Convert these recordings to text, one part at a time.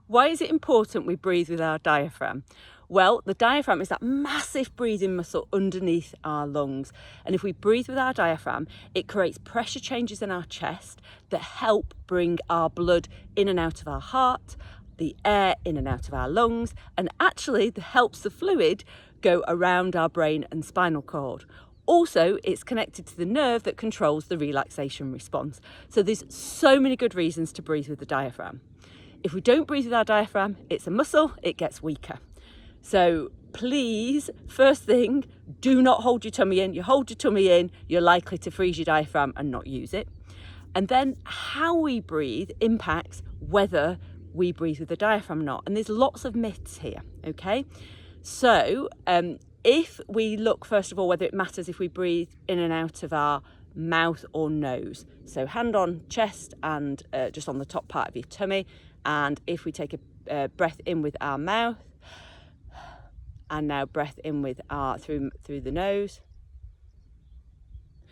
Why is it important we breathe with our diaphragm? Well, the diaphragm is that massive breathing muscle underneath our lungs. And if we breathe with our diaphragm, it creates pressure changes in our chest that help bring our blood in and out of our heart, the air in and out of our lungs, and actually helps the fluid go around our brain and spinal cord. Also, it's connected to the nerve that controls the relaxation response. So there's so many good reasons to breathe with the diaphragm. If we don't breathe with our diaphragm, it's a muscle, it gets weaker. So please, first thing, do not hold your tummy in. You hold your tummy in, you're likely to freeze your diaphragm and not use it. And then how we breathe impacts whether we breathe with the diaphragm or not. And there's lots of myths here, okay? So if we look, first of all, whether it matters if we breathe in and out of our mouth or nose. So hand on chest and just on the top part of your tummy. And if we take a breath in with our mouth, and now breath in with our through the nose.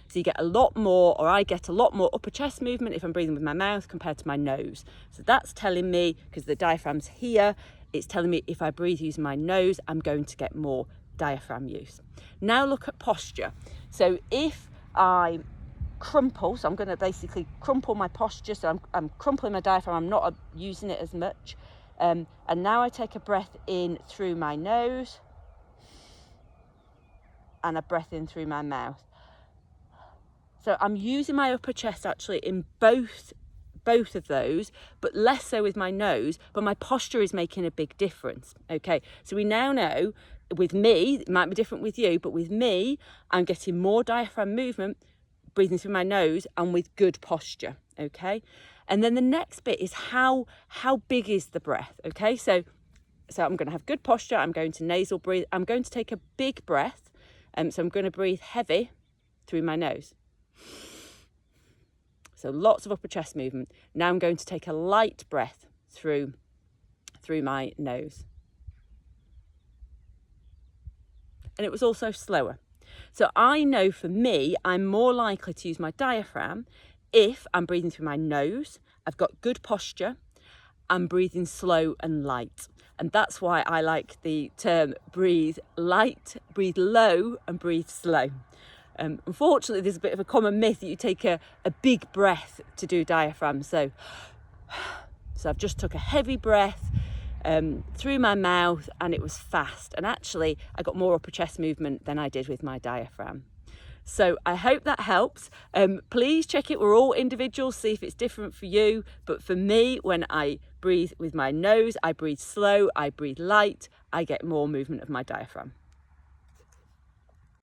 So you get a lot more, or I get a lot more upper chest movement if I'm breathing with my mouth compared to my nose. So that's telling me, because the diaphragm's here, it's telling me if I breathe using my nose, I'm going to get more diaphragm use. Now look at posture. So if I crumple, so I'm going to basically crumple my posture, so I'm crumpling my diaphragm, I'm not using it as much. And now I take a breath in through my nose and a breath in through my mouth. So I'm using my upper chest actually in both of those, but less so with my nose, but my posture is making a big difference. Okay, so we now know with me, it might be different with you, but with me, I'm getting more diaphragm movement breathing through my nose and with good posture. Okay, and then the next bit is how big is the breath. Okay, so I'm going to have good posture, I'm going to nasal breathe, I'm going to take a big breath, so I'm going to breathe heavy through my nose. So lots of upper chest movement. Now I'm going to take a light breath through my nose. And it was also slower. So I know for me, I'm more likely to use my diaphragm if I'm breathing through my nose, I've got good posture, I'm breathing slow and light. And that's why I like the term breathe light, breathe low and breathe slow. Unfortunately, there's a bit of a common myth that you take a big breath to do diaphragm. So I've just took a heavy breath through my mouth and it was fast. And actually, I got more upper chest movement than I did with my diaphragm. So I hope that helps. Please check it. We're all individuals, see if it's different for you. But for me, when I breathe with my nose, I breathe slow, I breathe light, I get more movement of my diaphragm.